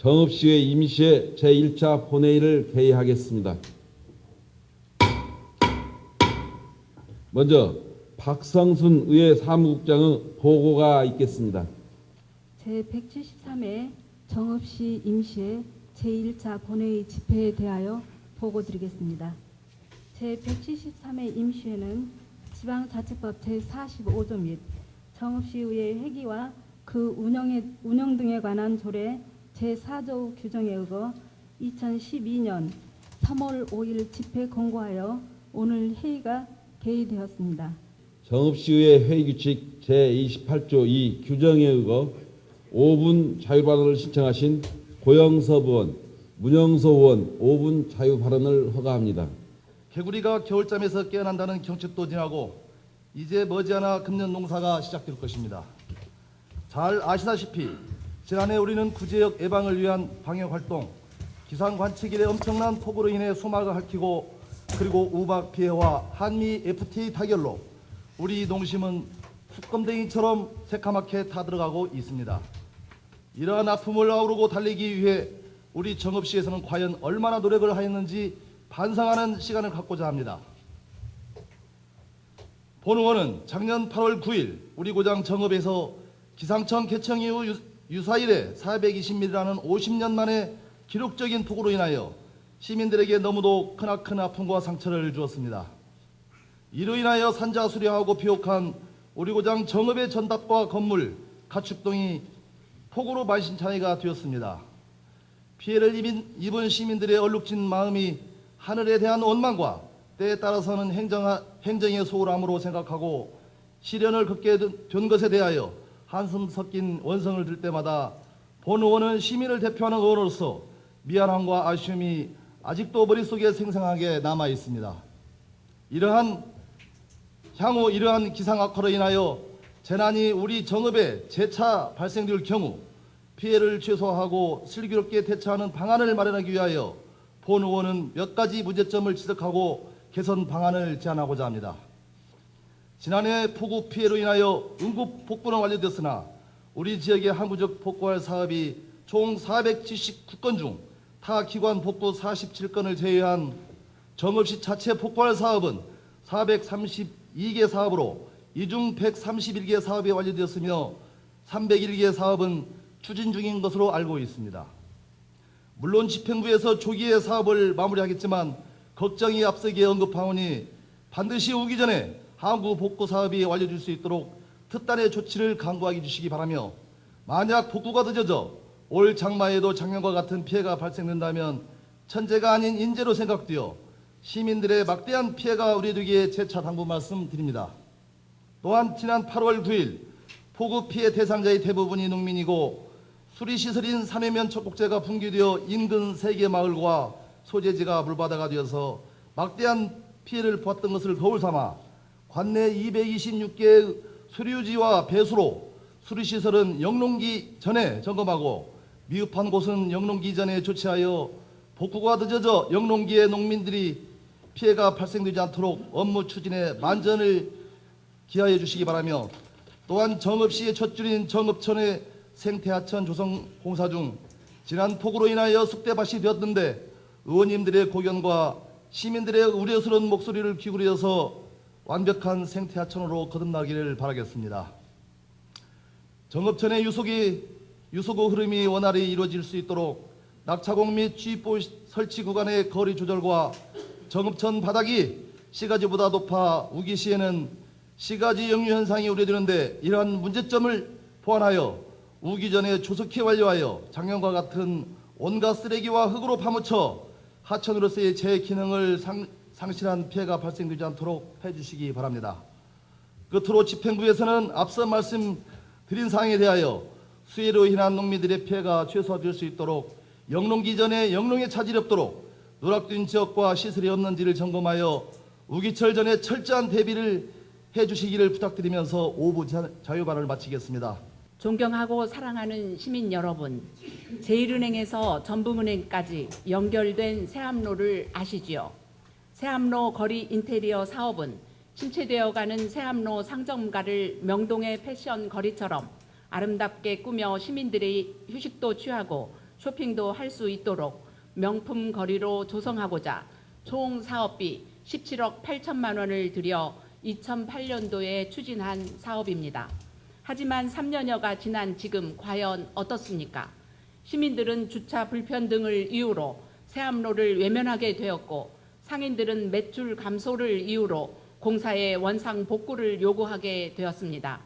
정읍시의 임시회 제1차 본회의를 개의하겠습니다. 먼저 박성순 의회 사무국장의 보고가 있겠습니다. 제173회 정읍시 임시회 제1차 본회의 집회에 대하여 보고드리겠습니다. 제173회 임시회는 지방자치법 제45조 및 정읍시의회 회기와 그 운영 등에 관한 조례 제4조 규정에 의거 2012년 3월 5일 집회 공고하여 오늘 회의가 개의되었습니다. 정읍시의회 회의규칙 제28조 2 규정에 의거 5분 자유발언을 신청하신 고영섭 의원, 문영서 의원 5분 자유발언을 허가합니다. 개구리가 겨울잠에서 깨어난다는 경칩도 지나고 이제 머지않아 금년 농사가 시작될 것입니다. 잘 아시다시피 지난해 우리는 구제역 예방을 위한 방역활동, 기상관측일의 엄청난 폭우로 인해 소막을 핥히고 그리고 우박 피해와 한미 FTA 타결로 우리 농심은 숯검댕이처럼 새카맣게 타들어가고 있습니다. 이러한 아픔을 아우르고 달리기 위해 우리 정읍시에서는 과연 얼마나 노력을 하였는지 반성하는 시간을 갖고자 합니다. 본 의원은 작년 8월 9일 우리 고장 정읍에서 기상청 개청 이후 유사일에 420mm라는 50년 만에 기록적인 폭우로 인하여 시민들에게 너무도 크나큰 아픔과 상처를 주었습니다. 이로 인하여 산자수려하고 비옥한 우리 고장 정읍의 전답과 건물, 가축동이 폭우로 만신창이가 되었습니다. 피해를 입은 시민들의 얼룩진 마음이 하늘에 대한 원망과 때에 따라서는 행정의 소홀함으로 생각하고 시련을 겪게 된 것에 대하여 한숨 섞인 원성을 들 때마다 본 의원은 시민을 대표하는 의원으로서 미안함과 아쉬움이 아직도 머릿속에 생생하게 남아 있습니다. 향후 이러한 기상 악화로 인하여 재난이 우리 정읍에 재차 발생될 경우 피해를 최소화하고 슬기롭게 대처하는 방안을 마련하기 위하여 본 의원은 몇 가지 문제점을 지적하고 개선 방안을 제안하고자 합니다. 지난해 폭우 피해로 인하여 응급 복구는 완료됐으나 우리 지역의 항구적 복구할 사업이 총 479건 중 타 기관 복구 47건을 제외한 정읍시 자체 복구할 사업은 432개 사업으로 이 중 131개 사업이 완료되었으며 301개 사업은 추진 중인 것으로 알고 있습니다. 물론 집행부에서 조기에 사업을 마무리하겠지만 걱정이 앞서기에 언급하오니 반드시 오기 전에 항구 복구 사업이 완료될 수 있도록 특단의 조치를 강구하게 해주시기 바라며 만약 복구가 늦어져 올 장마에도 작년과 같은 피해가 발생된다면 천재가 아닌 인재로 생각되어 시민들의 막대한 피해가 우려되기에 재차 당부 말씀드립니다. 또한 지난 8월 9일 폭우 피해 대상자의 대부분이 농민이고 수리시설인 산해면 척곡제가 붕괴되어 인근 3개 마을과 소재지가 물바다가 되어서 막대한 피해를 보았던 것을 거울 삼아 관내 226개의 수류지와 배수로 수리시설은 영농기 전에 점검하고 미흡한 곳은 영농기 전에 조치하여 복구가 늦어져 영농기의 농민들이 피해가 발생되지 않도록 업무 추진에 만전을 기하해 주시기 바라며 또한 정읍시의 첫 줄인 정읍천의 생태하천 조성 공사 중 지난 폭우로 인하여 쑥대밭이 되었는데 의원님들의 고견과 시민들의 우려스러운 목소리를 기울여서 완벽한 생태하천으로 거듭나기를 바라겠습니다. 정읍천의 유속의 흐름이 원활히 이루어질 수 있도록 낙차공 및 취입보 설치 구간의 거리 조절과 정읍천 바닥이 시가지보다 높아 우기 시에는 시가지 역류 현상이 우려되는데 이러한 문제점을 보완하여 우기 전에 조속히 완료하여 작년과 같은 온갖 쓰레기와 흙으로 파묻혀 하천으로서의 제 기능을 상실한 피해가 발생되지 않도록 해주시기 바랍니다. 끝으로 집행부에서는 앞서 말씀드린 사항에 대하여 수해로 인한 농민들의 피해가 최소화될 수 있도록 영농기 전에 영농에 차질이 없도록 누락된 지역과 시설이 없는지를 점검하여 우기철 전에 철저한 대비를 해주시기를 부탁드리면서 5부 자유발언을 마치겠습니다. 존경하고 사랑하는 시민 여러분, 제1은행에서 전북은행까지 연결된 새암로를 아시지요? 새암로 거리 인테리어 사업은 침체되어가는 새암로 상점가를 명동의 패션 거리처럼 아름답게 꾸며 시민들의 휴식도 취하고 쇼핑도 할 수 있도록 명품 거리로 조성하고자 총 사업비 17억 8천만 원을 들여 2008년도에 추진한 사업입니다. 하지만 3년여가 지난 지금 과연 어떻습니까? 시민들은 주차 불편 등을 이유로 세암로를 외면하게 되었고 상인들은 매출 감소를 이유로 공사의 원상 복구를 요구하게 되었습니다.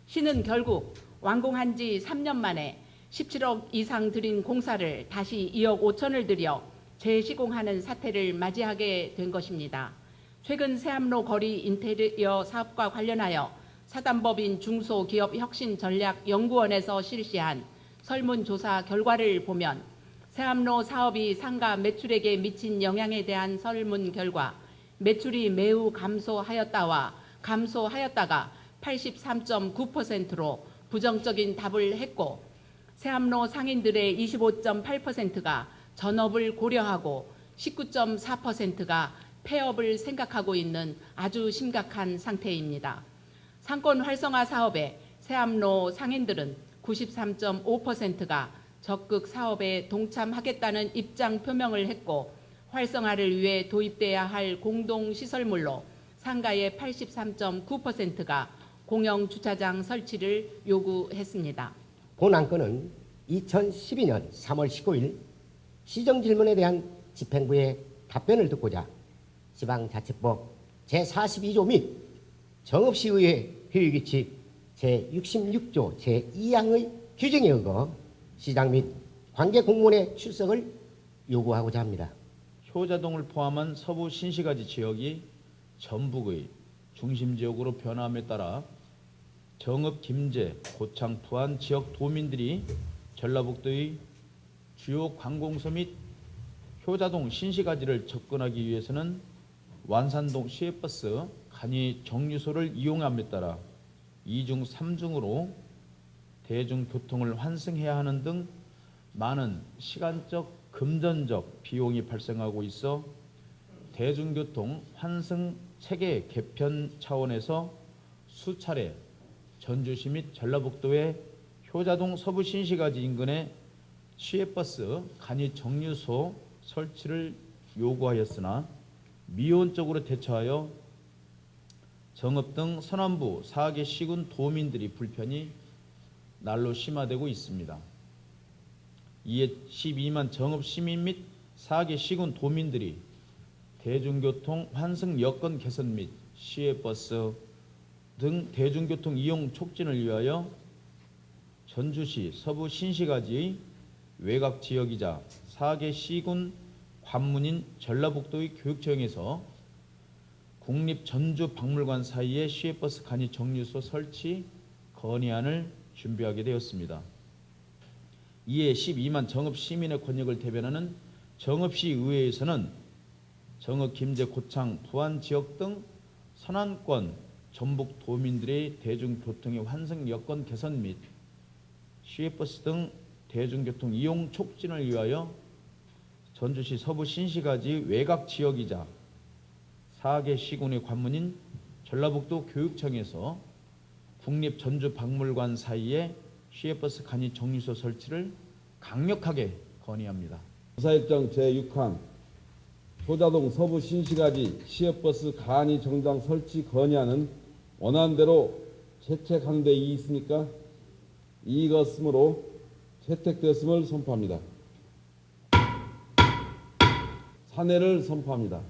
시는 결국 완공한 지 3년 만에 17억 이상 들인 공사를 다시 2억 5천을 들여 재시공하는 사태를 맞이하게 된 것입니다. 최근 세암로 거리 인테리어 사업과 관련하여 사단법인 중소기업혁신전략연구원에서 실시한 설문조사 결과를 보면 세암로 사업이 상가 매출액에 미친 영향에 대한 설문 결과 매출이 매우 감소하였다가 83.9%로 부정적인 답을 했고 세암로 상인들의 25.8%가 전업을 고려하고 19.4%가 폐업을 생각하고 있는 아주 심각한 상태입니다. 상권 활성화 사업에 세암로 상인들은 93.5%가 적극 사업에 동참하겠다는 입장 표명을 했고 활성화를 위해 도입돼야 할 공동시설물로 상가의 83.9%가 공영주차장 설치를 요구했습니다. 본 안건은 2012년 3월 19일 시정질문에 대한 집행부의 답변을 듣고자 지방자치법 제42조 및 정읍시의회 회의규칙 제66조 제2항의 규정에 의거 시장 및 관계공무원의 출석을 요구하고자 합니다. 효자동을 포함한 서부 신시가지 지역이 전북의 중심지역으로 변함에 따라 정읍, 김제, 고창, 부안 지역 도민들이 전라북도의 주요 관공서 및 효자동 신시가지를 접근하기 위해서는 완산동 시외버스 간이 정류소를 이용함에 따라 2중, 3중으로 대중교통을 환승해야 하는 등 많은 시간적, 금전적 비용이 발생하고 있어 대중교통 환승 체계 개편 차원에서 수차례 전주시 및 전라북도의 효자동 서부 신시가지 인근에 시외버스 간이 정류소 설치를 요구하였으나 미온적으로 대처하여 정읍 등 서남부 4개 시군 도민들이 불편이 날로 심화되고 있습니다. 이에 12만 정읍 시민 및 4개 시군 도민들이 대중교통 환승 여건 개선 및 시외버스 등 대중교통 이용 촉진을 위하여 전주시 서부 신시가지의 외곽 지역이자 4개 시군 관문인 전라북도의 교육청에서 국립전주박물관 사이에 시외버스 간이 정류소 설치 건의안을 준비하게 되었습니다. 이에 12만 정읍 시민의 권역을 대변하는 정읍시 의회에서는 정읍, 김제, 고창, 부안 지역 등 선안권 전북 도민들의 대중교통의 환승 여건 개선 및 시외버스 등 대중교통 이용 촉진을 위하여 전주시 서부 신시가지 외곽 지역이자 4개 시군의 관문인 전라북도 교육청에서 국립전주박물관 사이에 시외버스 간이 정류소 설치를 강력하게 건의합니다. 조사일정 제6항 효자동 서부 신시가지 시외버스 간이 정장 설치 건의안은 원안대로 채택하는 데 이의 있습니까? 이의가 없으므로 채택되었음을 선포합니다. 사내를 선포합니다.